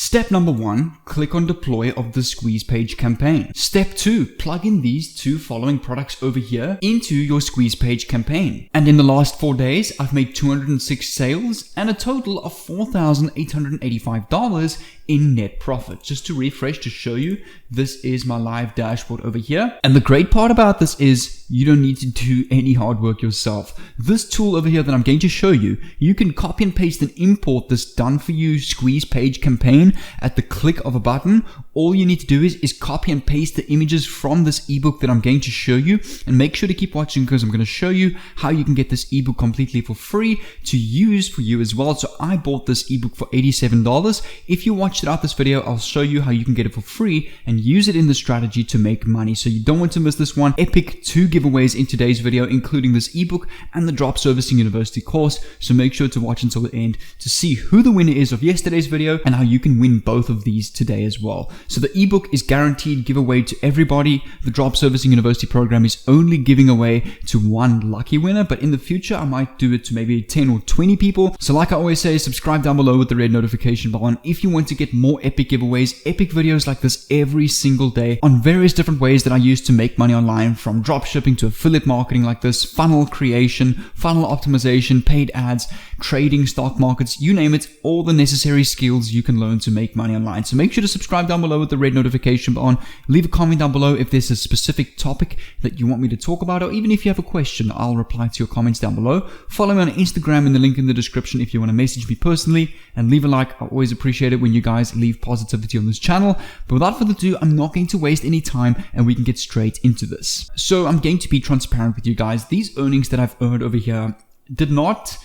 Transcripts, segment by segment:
Step number 1, click on deploy of the squeeze page campaign. Step 2, plug in these two following products over here into your squeeze page campaign. And in the last 4 days, I've made 206 sales and a total of $4,885 in net profit. Just to refresh, to show you, this is my live dashboard over here. And the great part about this is you don't need to do any hard work yourself. This tool over here that I'm going to show you, you can copy and paste and import this done for you squeeze page campaign at the click of a button. All you need to do is copy and paste the images from this ebook that I'm going to show you, and make sure to keep watching because I'm going to show you how you can get this ebook completely for free to use for you as well. So I bought this ebook for $87. If you watched it out this video, I'll show you how you can get it for free and use it in the strategy to make money. So you don't want to miss this one. Epic 2 giveaways in today's video, including this ebook and the Drop Servicing University course. So make sure to watch until the end to see who the winner is of yesterday's video and how you can win both of these today as well. So the ebook is guaranteed giveaway to everybody. The Drop Servicing University program is only giving away to one lucky winner, but in the future I might do it to maybe 10 or 20 people. So like I always say, subscribe down below with the red notification button if you want to get more epic giveaways, epic videos like this every single day on various different ways that I use to make money online, from drop shipping to affiliate marketing like this, funnel creation, funnel optimization, paid ads, trading, stock markets, you name it, all the necessary skills you can learn to make money online. So make sure to subscribe down below with the red notification button. Leave a comment down below if there's a specific topic that you want me to talk about, or even if you have a question, I'll reply to your comments down below. Follow me on Instagram in the link in the description if you want to message me personally, and leave a like. I always appreciate it when you guys leave positivity on this channel. But without further ado, I'm not going to waste any time and we can get straight into this. So I'm going to be transparent with you guys. These earnings that I've earned over here did not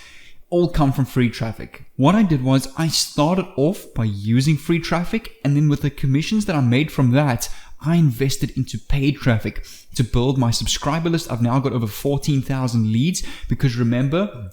all come from free traffic. What I did was I started off by using free traffic, and then with the commissions that I made from that, I invested into paid traffic to build my subscriber list. I've now got over 14,000 leads, because remember,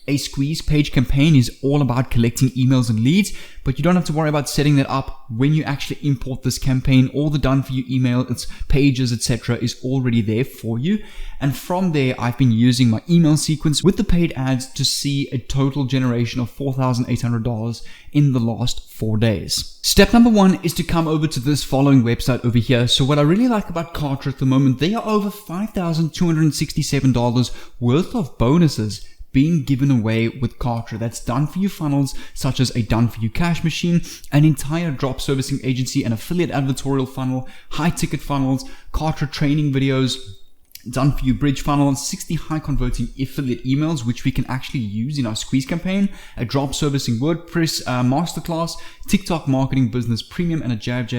a squeeze page campaign is all about collecting emails and leads, but you don't have to worry about setting that up when you actually import this campaign. All the done for you email, its pages, etc. is already there for you. And from there, I've been using my email sequence with the paid ads to see a total generation of $4,800 in the last 4 days. Step number 1 is to come over to this following website over here. So what I really like about Kartra at the moment, they are over $5,267 worth of bonuses being given away with Kartra. That's done for you funnels such as a done for you cash machine, an entire drop servicing agency, an affiliate advertorial funnel, high ticket funnels, Kartra training videos, done for you bridge funnel, 60 high converting affiliate emails, which we can actually use in our squeeze campaign, a drop servicing WordPress masterclass, TikTok marketing business premium, and a jab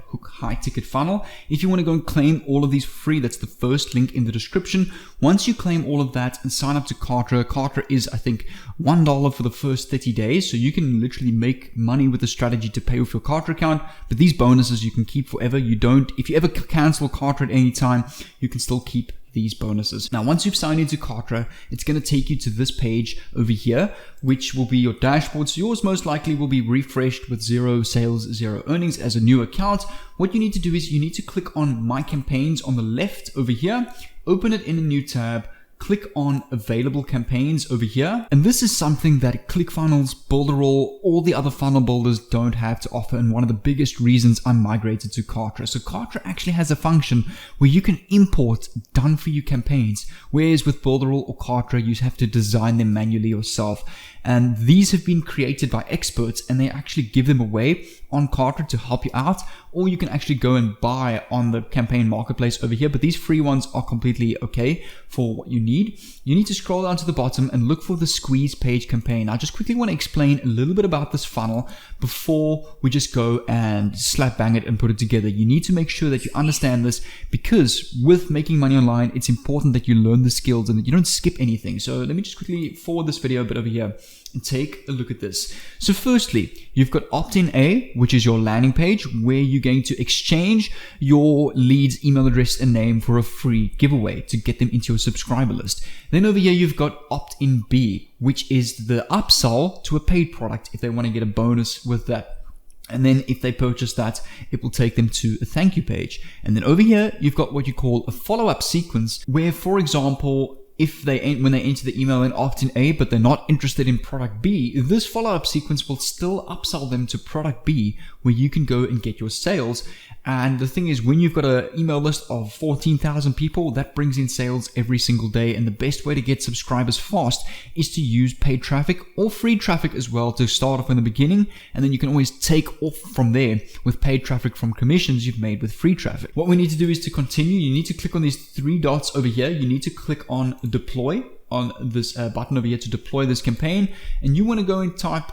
hook high ticket funnel. If you want to go and claim all of these free, that's the first link in the description. Once you claim all of that and sign up to Kartra, Kartra is, I think, $1 for the first 30 days. So you can literally make money with the strategy to pay off your Kartra account. But these bonuses you can keep forever. If you ever cancel Kartra at any time, you can still keep these bonuses. Now, once you've signed into Kartra, it's going to take you to this page over here, which will be your dashboard. So yours most likely will be refreshed with 0 sales, 0 earnings as a new account. What you need to do is you need to click on My Campaigns on the left over here, open it in a new tab, click on available campaigns over here. And this is something that ClickFunnels, Builderall, all the other funnel builders don't have to offer, and one of the biggest reasons I migrated to Kartra. So Kartra actually has a function where you can import done for you campaigns, whereas with Builderall or Kartra, you have to design them manually yourself. And these have been created by experts, and they actually give them away on Kartra to help you out, or you can actually go and buy on the campaign marketplace over here. But these free ones are completely okay for what you need. You need to scroll down to the bottom and look for the squeeze page campaign. I just quickly want to explain a little bit about this funnel before we just go and slap bang it and put it together. You need to make sure that you understand this, because with making money online, it's important that you learn the skills and that you don't skip anything. So let me just quickly forward this video a bit over here and take a look at this. So firstly, you've got opt-in A, which is your landing page where you're going to exchange your lead's email address and name for a free giveaway to get them into your subscriber list. Then over here, you've got opt-in B, which is the upsell to a paid product if they want to get a bonus with that. And then if they purchase that, it will take them to a thank you page. And then over here, you've got what you call a follow-up sequence where, for example, when they enter the email in opt-in A, but they're not interested in product B, this follow-up sequence will still upsell them to product B, where you can go and get your sales. And the thing is, when you've got an email list of 14,000 people, that brings in sales every single day. And the best way to get subscribers fast is to use paid traffic or free traffic as well to start off in the beginning. And then you can always take off from there with paid traffic from commissions you've made with free traffic. What we need to do is to continue. You need to click on these three dots over here. You need to click on deploy on this button over here to deploy this campaign. And you want to go and type,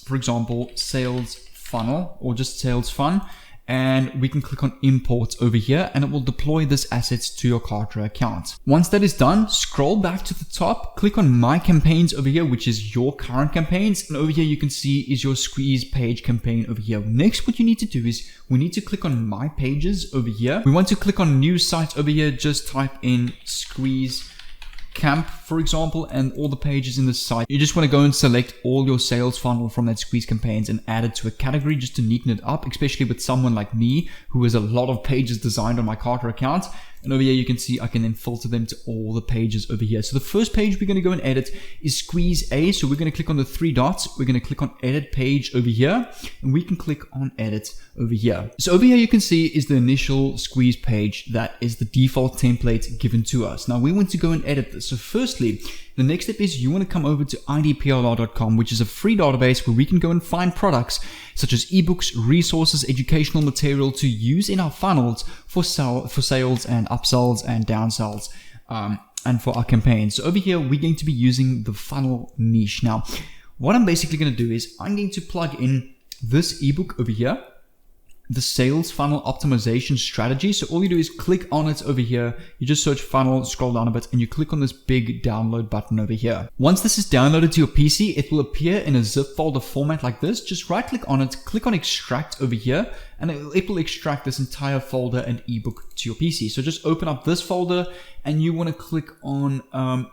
for example, sales funnel or just sales fun. And we can click on import over here and it will deploy this assets to your Kartra account. Once that is done, scroll back to the top, click on my campaigns over here, which is your current campaigns. And over here you can see is your squeeze page campaign over here. Next, what you need to do is we need to click on my pages over here. We want to click on new site over here. Just type in squeeze camp, for example, and all the pages in the site. You just want to go and select all your sales funnel from that squeeze campaigns and add it to a category just to neaten it up, especially with someone like me who has a lot of pages designed on my Kartra account. And over here you can see I can then filter them to all the pages over here. So the first page we're going to go and edit is squeeze A. So we're going to click on the three dots. We're going to click on edit page over here and we can click on edit over here. So over here you can see is the initial squeeze page that is the default template given to us. Now we want to go and edit this. So firstly, the next step is you want to come over to idplr.com, which is a free database where we can go and find products such as ebooks, resources, educational material to use in our funnels for sales and upsells and downsells, and for our campaigns. So over here, we're going to be using the funnel niche. Now, what I'm basically going to do is I'm going to plug in this ebook over here, the sales funnel optimization strategy. So all you do is click on it over here. You just search funnel, scroll down a bit, and you click on this big download button over here. Once this is downloaded to your PC, it will appear in a zip folder format like this. Just right click on it, click on extract over here, and it will extract this entire folder and ebook to your PC. So just open up this folder and you want to click on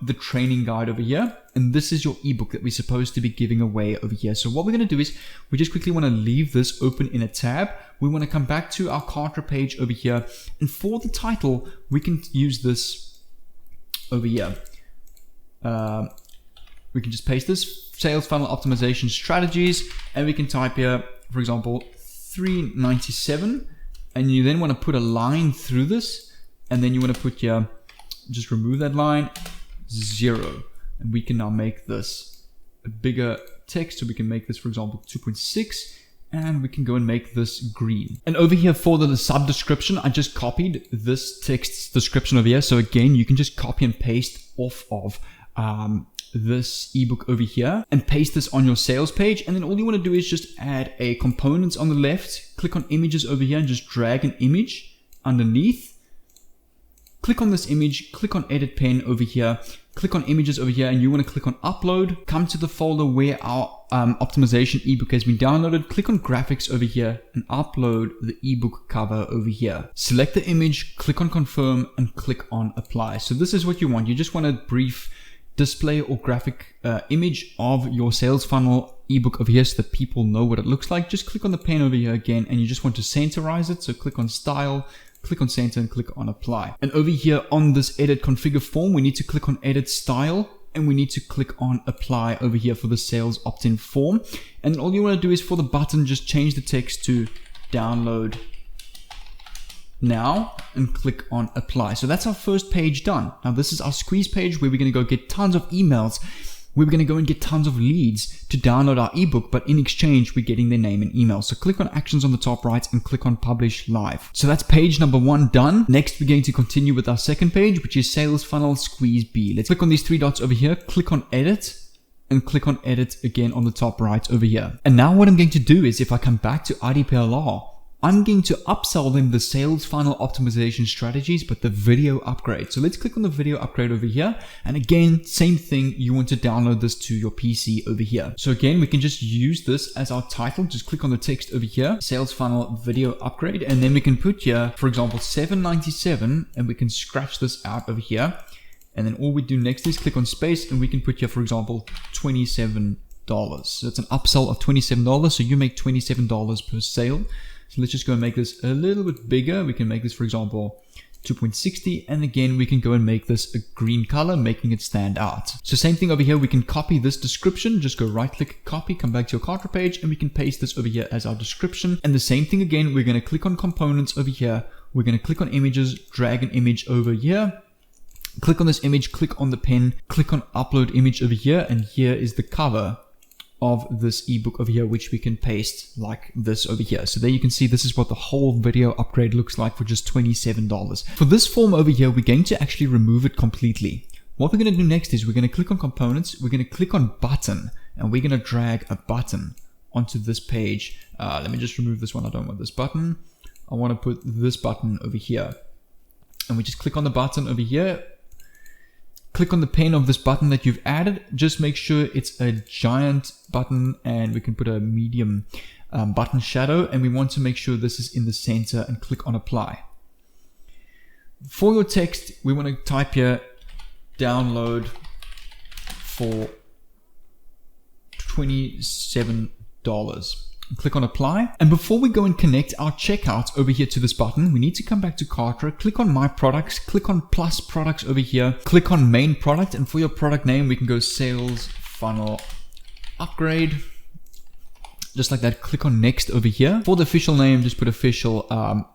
the training guide over here. And this is your ebook that we're supposed to be giving away over here. So what we're going to do is we just quickly want to leave this open in a tab. We want to come back to our Kartra page over here. And for the title, we can use this over here. We can just paste this sales funnel optimization strategies and we can type here, for example, 397. And you then want to put a line through this. And then you want to put here, just remove that line, 0. And we can now make this a bigger text. So we can make this, for example, 2.6, and we can go and make this green. And over here for the sub description, I just copied this text description over here. So again, you can just copy and paste off of this ebook over here and paste this on your sales page. And then all you want to do is just add a component on the left, click on images over here and just drag an image underneath. Click on this image, click on edit pen over here, click on images over here, and you want to click on upload. Come to the folder where our optimization ebook has been downloaded. Click on graphics over here and upload the ebook cover over here. Select the image, click on confirm, and click on apply. So this is what you want. You just want a brief display or graphic image of your sales funnel ebook over here so that people know what it looks like. Just click on the pen over here again, and you just want to centerize it. So click on style, click on center and click on apply. And over here on this edit configure form, we need to click on edit style and we need to click on apply over here for the sales opt-in form. And all you want to do is for the button, just change the text to download now and click on apply. So that's our first page done. Now this is our squeeze page where we're going to go get tons of emails. We're going to go and get tons of leads to download our ebook, but in exchange, we're getting their name and email. So click on actions on the top right and click on publish live. So that's page number 1 done. Next, we're going to continue with our second page, which is sales funnel squeeze B. Let's click on these 3 dots over here, click on edit and click on edit again on the top right over here. And now what I'm going to do is if I come back to IDPLR, I'm going to upsell them the sales funnel optimization strategies, but the video upgrade. So let's click on the video upgrade over here. And again, same thing. You want to download this to your PC over here. So again, we can just use this as our title. Just click on the text over here, sales funnel video upgrade. And then we can put here, for example, $7.97, and we can scratch this out over here. And then all we do next is click on space and we can put here, for example, $27. So it's an upsell of $27. So you make $27 per sale. So let's just go and make this a little bit bigger. We can make this, for example, 2.60, and again we can go and make this a green color, making it stand out. So same thing over here, we can copy this description, just go right click, copy, come back to your Kartra page, and we can paste this over here as our description. And the same thing again, we're going to click on components over here, we're going to click on images, drag an image over here, click on this image, click on the pen, click on upload image over here, and here is the cover of this ebook over here, which we can paste like this over here. So there you can see this is what the whole video upgrade looks like for just $27. For this form over here, we're going to actually remove it completely. What we're going to do next is we're going to click on components, we're going to click on button, and we're going to drag a button onto this page. Let me just remove this one. I don't want this button. I want to put this button over here. And we just click on the button over here. Click on the pen of this button that you've added. Just make sure it's a giant button, and we can put a medium button shadow, and we want to make sure this is in the center, and click on apply. For your text, we want to type here download for $27. Click on apply. And before we go and connect our checkout over here to this button, we need to come back to Kartra, click on my products, click on plus products over here, click on main product, and for your product name we can go sales funnel upgrade, just like that. Click on next over here. For the official name, just put official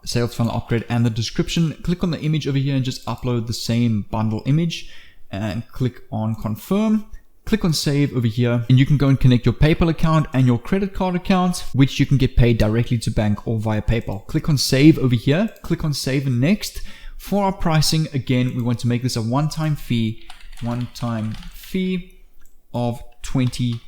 sales funnel upgrade, and the description, click on the image over here and just upload the same bundle image, and click on confirm. Click on save over here, and you can go and connect your PayPal account and your credit card account, which you can get paid directly to bank or via PayPal. Click on save over here, click on save and next. For our pricing, again, we want to make this a one-time fee of $27.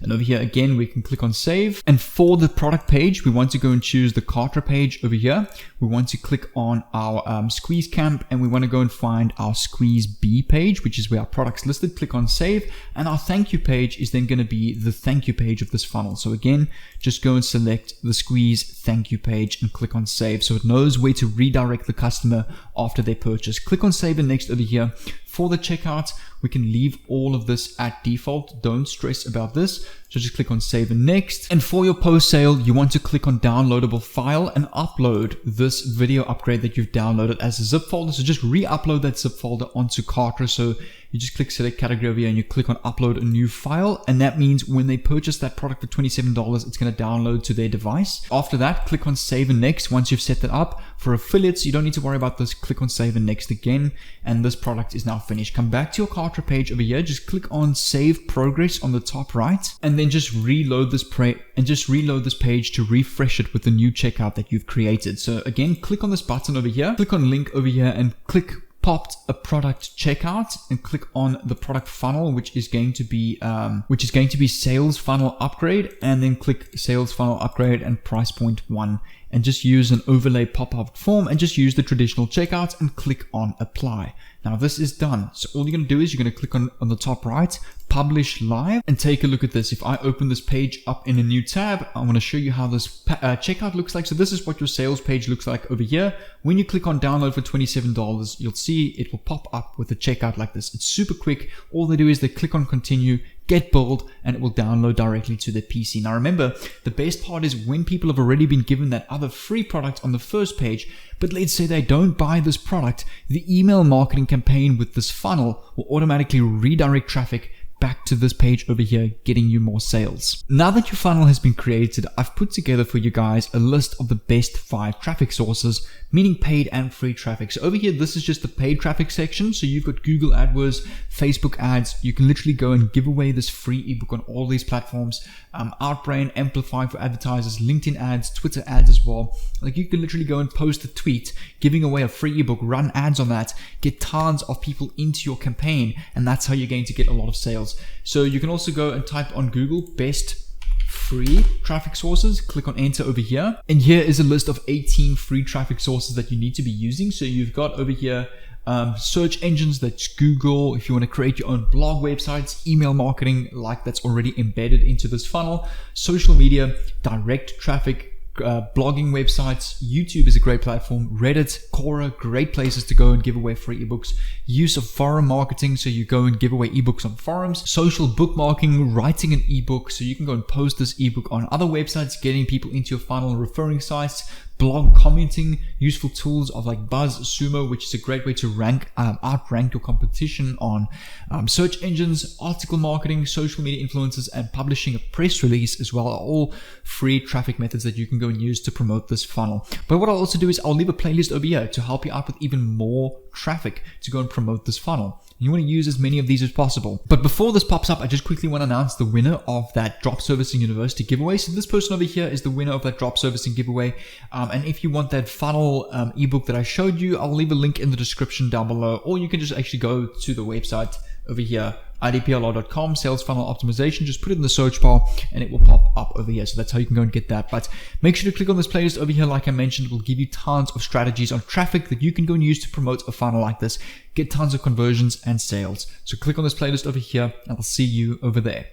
And over here again we can click on save, and for the product page we want to go and choose the Kartra page over here. We want to click on our squeeze camp, and we want to go and find our squeeze B page, which is where our products listed. Click on save, and our thank you page is then going to be the thank you page of this funnel. So again, just go and select the squeeze thank you page and click on save, so it knows where to redirect the customer after they purchase. Click on save and next over here. For the checkout, we can leave all of this at default. Don't stress about this. So just click on save and next. And for your post sale, you want to click on downloadable file and upload this video upgrade that you've downloaded as a zip folder. So just re-upload that zip folder onto Kartra. So you just click select category over here and you click on upload a new file. And that means when they purchase that product for $27, it's going to download to their device. After that, click on save and next. Once you've set that up for affiliates, you don't need to worry about this. Click on save and next again. And this product is now finished. Come back to your Kartra page over here. Just click on save progress on the top right, and then just reload this page to refresh it with the new checkout that you've created. So again, click on this button over here, click on link over here, and click popped a product checkout, and click on the product funnel, which is going to be sales funnel upgrade, and then click sales funnel upgrade and price point 1, and just use an overlay pop-up form and just use the traditional checkout and click on apply. Now this is done. So all you're going to do is you're going to click on the top right, publish live, and take a look at this. If I open this page up in a new tab, I want to show you how this checkout looks like. So this is what your sales page looks like over here. When you click on download for $27, you'll see it will pop up with a checkout like this. It's super quick. All they do is they click on continue, get billed, and it will download directly to their PC. Now remember, the best part is when people have already been given that other free product on the first page, but let's say they don't buy this product, the email marketing campaign with this funnel will automatically redirect traffic back to this page over here, getting you more sales. Now that your funnel has been created, I've put together for you guys a list of the best 5 traffic sources, meaning paid and free traffic. So over here, this is just the paid traffic section. So you've got Google AdWords, Facebook ads. You can literally go and give away this free ebook on all these platforms. Outbrain, Amplify for advertisers, LinkedIn ads, Twitter ads as well. Like you can literally go and post a tweet giving away a free ebook, run ads on that, get tons of people into your campaign, and that's how you're going to get a lot of sales. So you can also go and type on Google best free traffic sources, click on enter over here, and here is a list of 18 free traffic sources that you need to be using. So you've got over here search engines, that's Google. If you want to create your own blog websites, email marketing, like that's already embedded into this funnel, social media, direct traffic, blogging websites, YouTube is a great platform, Reddit, Quora, great places to go and give away free ebooks, use of forum marketing, so you go and give away ebooks on forums, social bookmarking, writing an ebook, so you can go and post this ebook on other websites, getting people into your funnel, referring sites, blog commenting, useful tools of like Buzz, Sumo, which is a great way to outrank your competition on search engines, article marketing, social media influencers, and publishing a press release as well are all free traffic methods that you can go and use to promote this funnel. But what I'll also do is I'll leave a playlist over here to help you out with even more traffic to go and promote this funnel. You want to use as many of these as possible. But before this pops up, I just quickly want to announce the winner of that Drop Servicing University giveaway. So this person over here is the winner of that Drop Servicing giveaway. And if you want that funnel ebook that I showed you, I'll leave a link in the description down below, or you can just actually go to the website over here, idplr.com, sales funnel optimization. Just put it in the search bar and it will pop up over here. So that's how you can go and get that. But make sure to click on this playlist over here. Like I mentioned, it will give you tons of strategies on traffic that you can go and use to promote a funnel like this, get tons of conversions and sales. So click on this playlist over here and I'll see you over there.